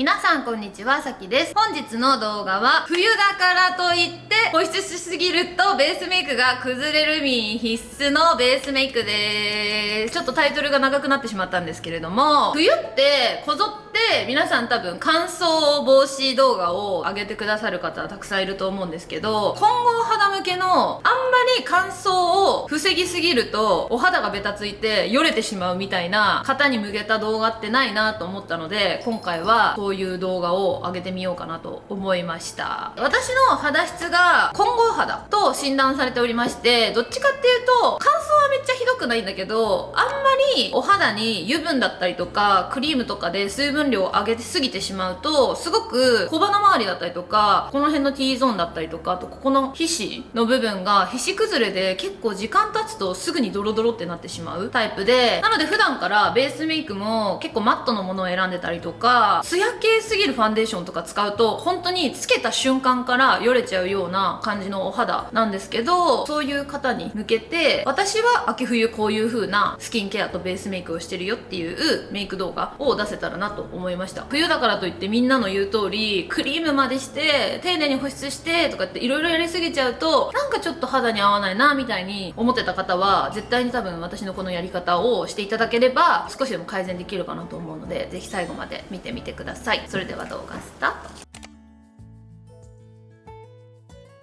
皆さんこんにちは、さきです。本日の動画は冬だからといって保湿しすぎるとベースメイクが崩れる民必須のベースメイクです。ちょっとタイトルが長くなってしまったんですけれども、冬ってこぞって皆さん多分乾燥防止動画を上げてくださる方たくさんいると思うんですけど、混合肌向けのあんまり乾燥を防ぎすぎるとお肌がベタついてよれてしまうみたいな方に向けた動画ってないなと思ったので、今回はそういう動画を上げてみようかなと思いました。私の肌質が混合肌と診断されておりまして、どっちかっていうと乾燥はめっちゃひどくないんだけど、あんまりお肌に油分だったりとかクリームとかで水分量を上げてすぎてしまうと、すごく小鼻周りだったりとかこの辺の T ゾーンだったりとか、あとここの皮脂の部分が皮脂崩れで結構時間経つとすぐにドロドロってなってしまうタイプで、なので普段からベースメイクも結構マットのものを選んでたりとか、ツヤ系すぎるファンデーションとか使うと本当につけた瞬間からよれちゃうような感じのお肌なんですけど、そういう方に向けて私は秋冬こういう風なスキンケアとベースメイクをしてるよっていうメイク動画を出せたらなと思いました。冬だからといってみんなの言う通りクリームまでして丁寧に保湿してとかっていろいろやりすぎちゃうと、なんかちょっと肌に合わないなみたいに思ってた方は絶対に多分私のこのやり方をしていただければ少しでも改善できるかなと思うので、ぜひ最後まで見てみてください。それでは動画スタート。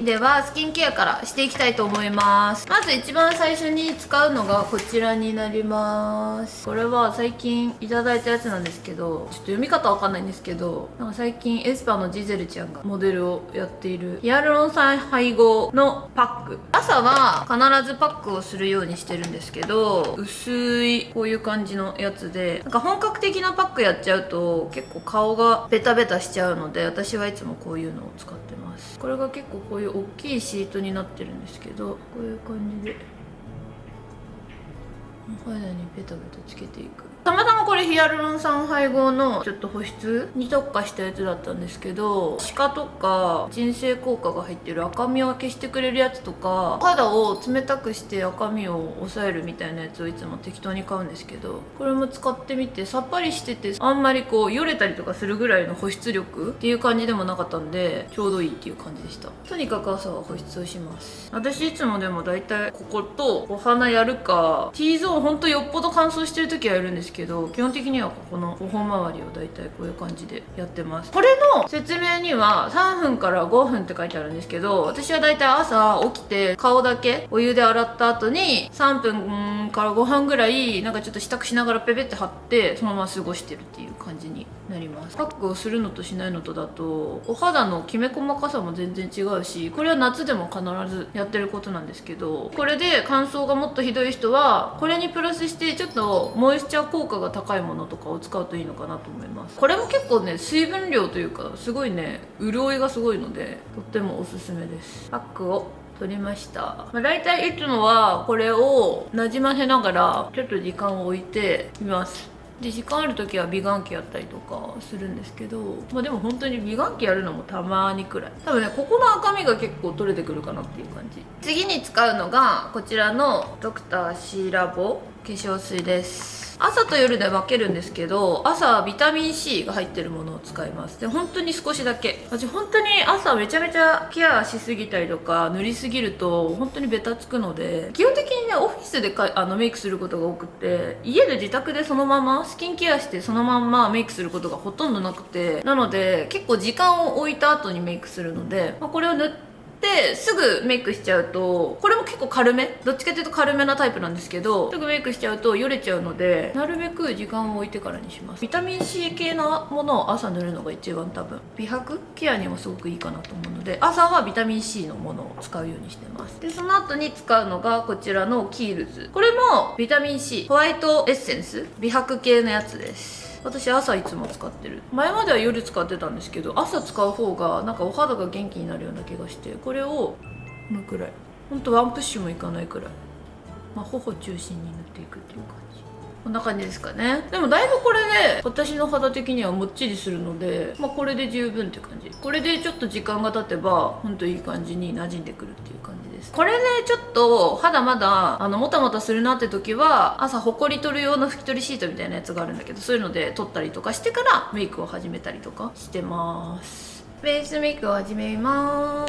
ではスキンケアからしていきたいと思います。まず一番最初に使うのがこちらになります。これは最近いただいたやつなんですけど、ちょっと読み方わかんないんですけど、なんか最近エスパーのジゼルちゃんがモデルをやっているヒアルロン酸配合のパック。朝は必ずパックをするようにしてるんですけど、薄いこういう感じのやつで、なんか本格的なパックやっちゃうと結構顔がベタベタしちゃうので、私はいつもこういうのを使ってます。これが結構こういう大きいシートになってるんですけど、こういう感じでお肌にベタベタつけていく。たまたまこれヒアルロン酸配合のちょっと保湿に特化したやつだったんですけど、歯科とか鎮静効果が入ってる赤みを消してくれるやつとか、肌を冷たくして赤みを抑えるみたいなやつをいつも適当に買うんですけど、これも使ってみてさっぱりしてて、あんまりこうよれたりとかするぐらいの保湿力っていう感じでもなかったんで、ちょうどいいっていう感じでした。とにかく朝は保湿をします。私いつもでもだいたいこことお鼻やるか T ゾーンほんとよっぽど乾燥してる時はやるんですけど、基本的にはここの頬周りをだいたいこういう感じでやってます。これの説明には3分から5分って書いてあるんですけど、私はだいたい朝起きて顔だけお湯で洗った後に3分から5分ぐらいなんかちょっと支度しながらペペって貼ってそのまま過ごしてるっていう感じになります。パックをするのとしないのとだとお肌のきめ細かさも全然違うし、これは夏でも必ずやってることなんですけど、これで乾燥がもっとひどい人はこれにプラスしてちょっとモイスチャー効果が高いものとかを使うといいのかなと思います。これも結構ね水分量というかすごいね潤いがすごいのでとってもおすすめです。パックを取りました。大体いつもはこれをなじませながらちょっと時間を置いてみます。で時間ある時は美顔器やったりとかするんですけど、でも本当に美顔器やるのもたまにくらい。多分ねここの赤みが結構取れてくるかなっていう感じ。次に使うのがこちらのドクターシーラボ化粧水です。朝と夜で分けるんですけど、朝はビタミン C が入ってるものを使います。で本当に少しだけ。私本当に朝めちゃめちゃケアしすぎたりとか塗りすぎると本当にベタつくので、基本的にねオフィスでメイクすることが多くて、家で自宅でそのままスキンケアしてそのまんまメイクすることがほとんどなくて、なので結構時間を置いた後にメイクするので、これを塗ってすぐメイクしちゃうと、これも結構軽め、どっちかっていうと軽めなタイプなんですけど、すぐメイクしちゃうとよれちゃうので、なるべく時間を置いてからにします。ビタミン C 系のものを朝塗るのが一番多分美白ケアにもすごくいいかなと思うので、朝はビタミン C のものを使うようにしてます。でその後に使うのがこちらのキールズ。これもビタミン C ホワイトエッセンス美白系のやつです。私朝いつも使ってる。前までは夜使ってたんですけど、朝使う方がなんかお肌が元気になるような気がして、これをこのくらい、ほんとワンプッシュもいかないくらい、頬中心に塗っていくっていう感じ。こんな感じですかね。でもだいぶこれで私の肌的にはもっちりするので、これで十分って感じ。これでちょっと時間が経てばほんといい感じに馴染んでくるっていう感じです。これでちょっと肌まだもたもたするなって時は、朝ほこり取る用の拭き取りシートみたいなやつがあるんだけど、そういうので取ったりとかしてからメイクを始めたりとかしてます。ベースメイクを始めま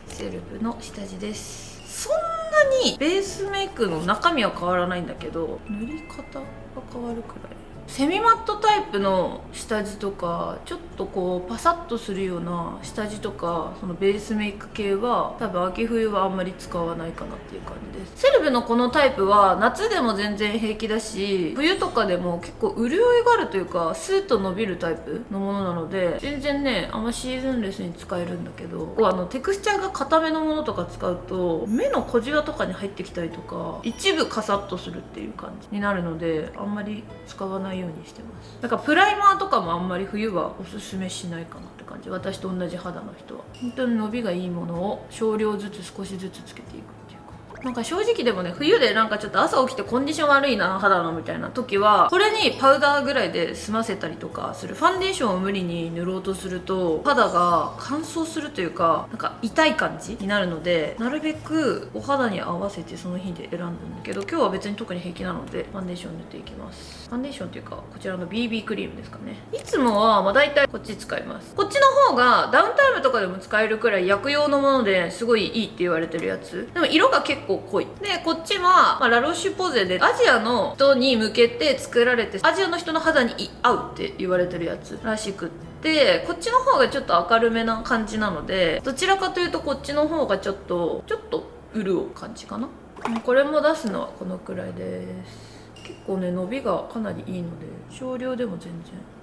す。セルフの下地です。そんなにベースメイクの中身は変わらないんだけど、塗り方が変わるくらい。セミマットタイプの下地とか、ちょっとこうパサッとするような下地とか、そのベースメイク系は多分秋冬はあんまり使わないかなっていう感じです。セレブのこのタイプは夏でも全然平気だし、冬とかでも結構潤いがあるというか、スーッと伸びるタイプのものなので、全然ねあんまシーズンレスに使えるんだけど、テクスチャーが硬めのものとか使うと目の小じわとかに入ってきたりとか、一部カサッとするっていう感じになるので、あんまり使わないようにしてます。だからプライマーとかもあんまり冬はおすすめしないかなって感じ。私と同じ肌の人は本当に伸びがいいものを少量ずつ少しずつつけていくっていうか。なんか正直でもね、冬でなんかちょっと朝起きてコンディション悪いな肌のみたいな時は、これにパウダーぐらいで済ませたりとかする。ファンデーションを無理に塗ろうとすると肌が乾燥するというか、なんか痛い感じになるので、なるべくお肌に合わせてその日で選んだんだけど、今日は別に特に平気なのでファンデーション塗っていきます。ファンデーションっていうか、こちらの BB クリームですかね。いつもは大体こっち使います。こっちの方がダウンタイムとかでも使えるくらい薬用のものですごいいいって言われてるやつでも、色が結構濃いで、こっちは、ラロッシュポゼでアジアの人に向けて作られて、アジアの人の肌に合うって言われてるやつらしくって、こっちの方がちょっと明るめな感じなので、どちらかというとこっちの方がちょっと潤う感じかな。これも出すのはこのくらいです。結構ね伸びがかなりいいので、少量でも全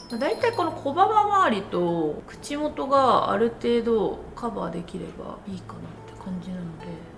然。だいたいこの小鼻周りと口元がある程度カバーできればいいかなって感じなので、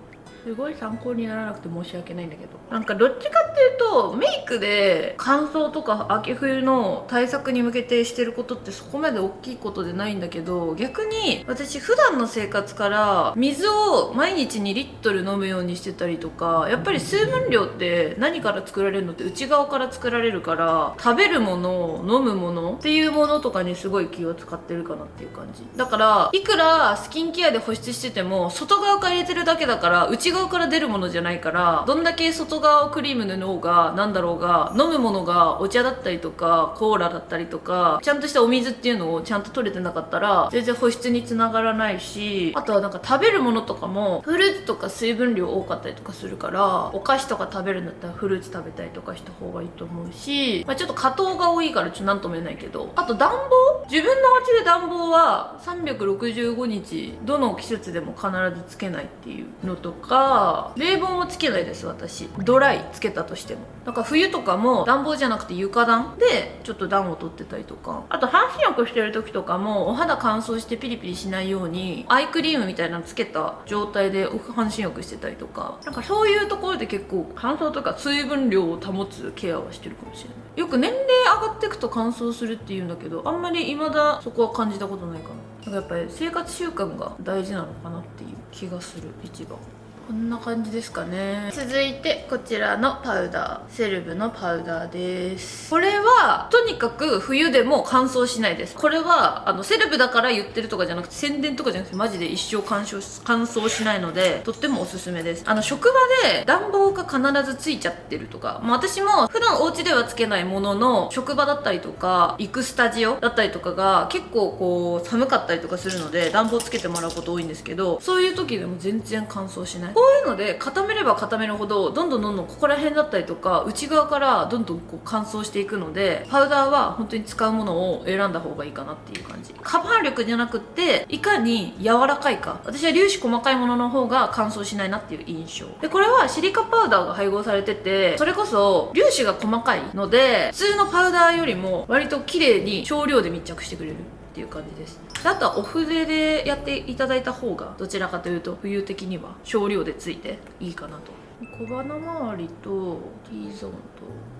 すごい参考にならなくて申し訳ないんだけど、なんかどっちかっていうとメイクで乾燥とか秋冬の対策に向けてしてることってそこまで大きいことでないんだけど、逆に私普段の生活から水を毎日2リットル飲むようにしてたりとか、やっぱり水分量って何から作られるのって内側から作られるから、食べるもの飲むものっていうものとかにすごい気を使ってるかなっていう感じだから、いくらスキンケアで保湿してても外側から入れてるだけだから、内側から出るものじゃないから、どんだけ外側をクリーム塗ろうがなんだろうが、飲むものがお茶だったりとかコーラだったりとか、ちゃんとしたお水っていうのをちゃんと取れてなかったら全然保湿につながらないし、あとはなんか食べるものとかもフルーツとか水分量多かったりとかするから、お菓子とか食べるんだったらフルーツ食べたりとかした方がいいと思うし、ちょっと果糖が多いから何とも言えないけど、あと暖房、自分のお家で暖房は365日どの季節でも必ずつけないっていうのとか、冷房もつけないです私。ドライつけたとしても。だから冬とかも暖房じゃなくて床暖でちょっと暖を取ってたりとか、あと半身浴してる時とかもお肌乾燥してピリピリしないようにアイクリームみたいなのつけた状態で半身浴してたりとか、なんかそういうところで結構乾燥とか水分量を保つケアはしてるかもしれない。よく年齢上がっていくと乾燥するっていうんだけど、あんまり未だそこは感じたことないかな。なんかやっぱり生活習慣が大事なのかなっていう気がする。一番こんな感じですかね。続いてこちらのパウダー、セレブのパウダーです。これはとにかく冬でも乾燥しないです。これはセレブだから言ってるとかじゃなくて、宣伝とかじゃなくてマジで一生乾燥しないので、とってもおすすめです。職場で暖房が必ずついちゃってるとか、私も普段お家ではつけないものの、職場だったりとか行くスタジオだったりとかが結構こう寒かったりとかするので暖房つけてもらうこと多いんですけど、そういう時でも全然乾燥しない。こういうので固めれば固めるほどどんどんここら辺だったりとか内側からどんどんこう乾燥していくので、パウダーは本当に使うものを選んだ方がいいかなっていう感じ。カバー力じゃなくっていかに柔らかいか、私は粒子細かいものの方が乾燥しないなっていう印象で、これはシリカパウダーが配合されてて、それこそ粒子が細かいので普通のパウダーよりも割と綺麗に少量で密着してくれるっていう感じです。あとはお筆でやっていただいた方がどちらかというと冬的には少量でついていいかなと小鼻周りと T ゾーンと、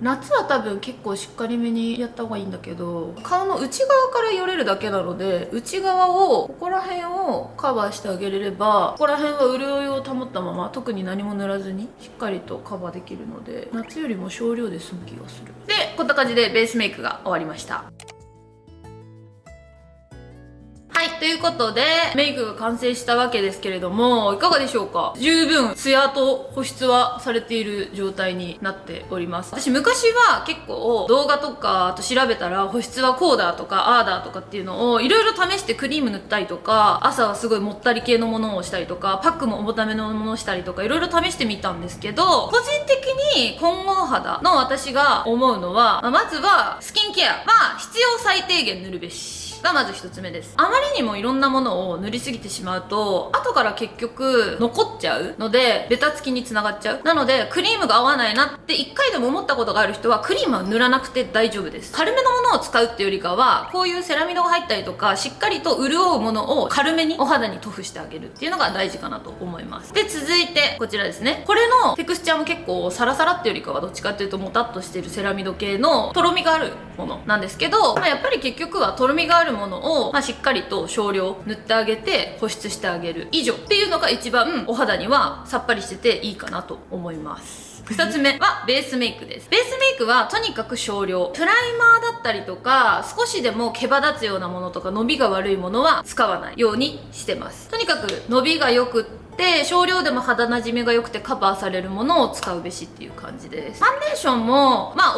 夏は多分結構しっかりめにやった方がいいんだけど、顔の内側からよれるだけなので、内側をここら辺をカバーしてあげれれば、ここら辺は潤いを保ったまま特に何も塗らずにしっかりとカバーできるので、夏よりも少量で済む気がする。でこんな感じでベースメイクが終わりました。はい、ということでメイクが完成したわけですけれども、いかがでしょうか。十分ツヤと保湿はされている状態になっております。私昔は結構動画とか、あと調べたら保湿はこうだとかああだとかっていうのをいろいろ試してクリーム塗ったりとか、朝はすごいもったり系のものをしたりとか、パックも重ためのものをしたりとか、いろいろ試してみたんですけど、個人的に混合肌の私が思うのは、まずはスキンケアは必要最低限塗るべしがまず一つ目です。あまりにもいろんなものを塗りすぎてしまうと、後から結局残っちゃうので、ベタつきにつながっちゃう。なので、クリームが合わないなって一回でも思ったことがある人は、クリームは塗らなくて大丈夫です。軽めのものを使うっていうよりかは、こういうセラミドが入ったりとか、しっかりと潤うものを軽めにお肌に塗布してあげるっていうのが大事かなと思います。で、続いてこちらですね。これのテクスチャーも結構サラサラっていうよりかは、どっちかっていうともたっとしてるセラミド系のとろみがあるものなんですけど、やっぱり結局はとろみがあるものを、しっかりと少量塗ってあげて保湿してあげる以上っていうのが一番お肌にはさっぱりしてていいかなと思います。2つ目はベースメイクです。ベースメイクはとにかく少量、プライマーだったりとか、少しでも毛羽立つようなものとか伸びが悪いものは使わないようにしてます。とにかく伸びが良くって少量でも肌なじみが良くてカバーされるものを使うべしっていう感じです。ファンデーションもお肌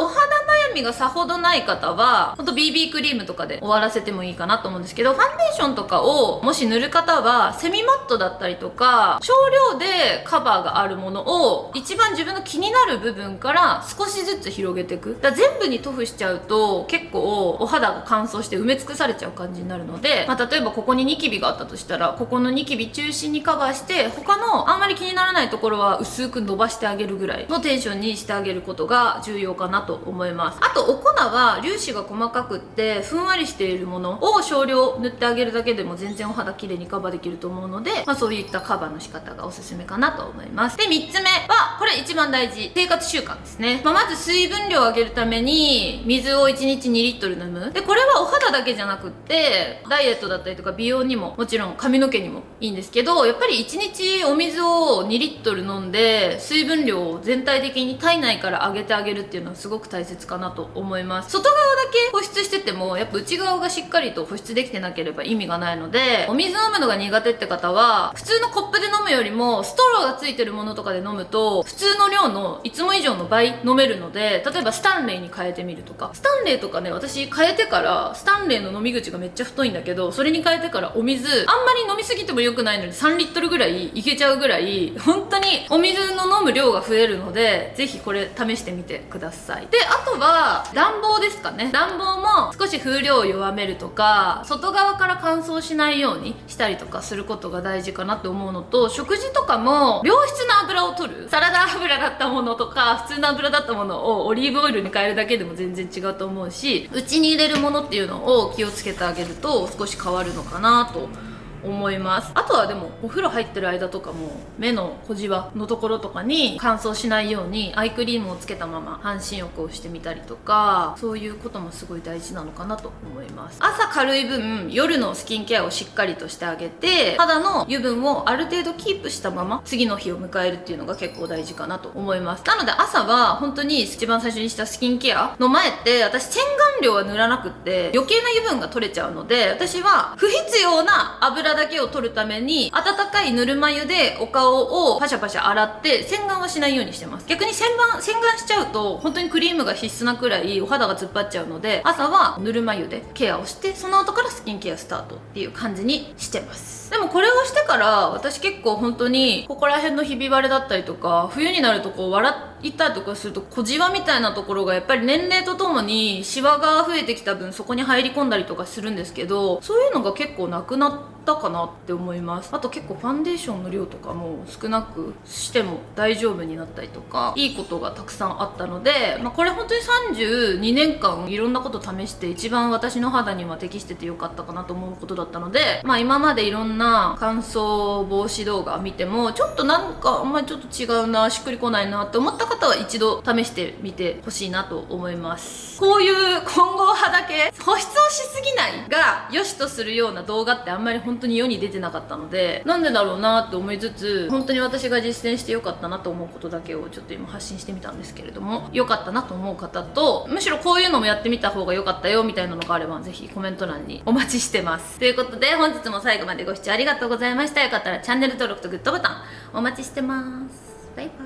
悩みがさほどない方はほんと BB クリームとかで終わらせてもいいかなと思うんですけど、ファンデーションとかをもし塗る方はセミマットだったりとか少量でカバーがあるものを一番自分の気になる部分から少しずつ広げていく。だから全部に塗布しちゃうと結構お肌が乾燥して埋め尽くされちゃう感じになるので、例えばここにニキビがあったとしたら、ここのニキビ中心にカバーして他のあんまり気にならないところは薄く伸ばしてあげるぐらいのテンションにしてあげることが重要かなと思います。あとお粉は粒子が細かくってふんわりしているものを少量塗ってあげるだけでも全然お肌きれいにカバーできると思うので、そういったカバーの仕方がおすすめかなと思います。で3つ目はこれ一番大事、生活習慣ですね。まず水分量を上げるために水を1日2リットル飲む。でこれはお肌だけじゃなくってダイエットだったりとか美容にももちろん髪の毛にもいいんですけど、やっぱり1日お水を2リットル飲んで水分量を全体的に体内から上げてあげるっていうのはすごく大切かなと思います。外側だけ保湿しててもやっぱ内側がしっかりと保湿できてなければ意味がないので、お水飲むのが苦手って方は普通のコップで飲むよりもストローがついてるものとかで飲むと普通の量のいつも以上の倍飲めるので、例えばスタンレーに変えてみるとか。スタンレーとかね、私変えてからスタンレーの飲み口がめっちゃ太いんだけど、それに変えてからお水あんまり飲みすぎても良くないのに3リットルぐらいいけちゃうぐらい本当にお水の飲む量が増えるので、ぜひこれ試してみてください。であとは暖房ですかね。暖房も少し風量を弱めるとか、外側から乾燥しないようにしたりとかすることが大事かなって思うのと、食事とかも良質な油を取る。サラダ油だったものとか普通の油だったものをオリーブオイルに変えるだけでも全然違うと思うし、うちに入れるものっていうのを気をつけてあげると少し変わるのかなと思います。あとはでもお風呂入ってる間とかも目の小じわのところとかに乾燥しないようにアイクリームをつけたまま半身浴をしてみたりとか、そういうこともすごい大事なのかなと思います。朝軽い分夜のスキンケアをしっかりとしてあげて、肌の油分をある程度キープしたまま次の日を迎えるっていうのが結構大事かなと思います。なので朝は本当に一番最初にしたスキンケアの前って私洗顔料は塗らなくって余計な油分が取れちゃうので、私は不必要な油だけを取るために温かいぬるま湯でお顔をパシャパシャ洗って洗顔はしないようにしてます。逆に洗顔しちゃうと本当にクリームが必須なくらいお肌が突っ張っちゃうので、朝はぬるま湯でケアをしてその後からスキンケアスタートっていう感じにしてます。でもこれをしてから私結構本当にここら辺のひび割れだったりとか冬になるとこうたりとかすると小じわみたいなところがやっぱり年齢とともにシワが増えてきた分そこに入り込んだりとかするんですけど、そういうのが結構なくなったかなって思います。あと結構ファンデーションの量とかも少なくしても大丈夫になったりとか、いいことがたくさんあったので、これ本当に32年間いろんなこと試して一番私の肌には適しててよかったかなと思うことだったので、今までいろんな乾燥防止動画見てもちょっとなんかあんまりちょっと違うな、しっくりこないなって思った方は一度試してみてほしいなと思います。こういう混合肌系、保湿をしすぎないが良しとするような動画ってあんまり本当に世に出てなかったので、なんでだろうなって思いつつ、本当に私が実践してよかったなと思うことだけをちょっと今発信してみたんですけれども、良かったなと思う方と、むしろこういうのもやってみた方が良かったよみたいなのがあればぜひコメント欄にお待ちしてます。ということで本日も最後までご視聴ありがとうございました。よかったらチャンネル登録とグッドボタンお待ちしてます。バイバイ。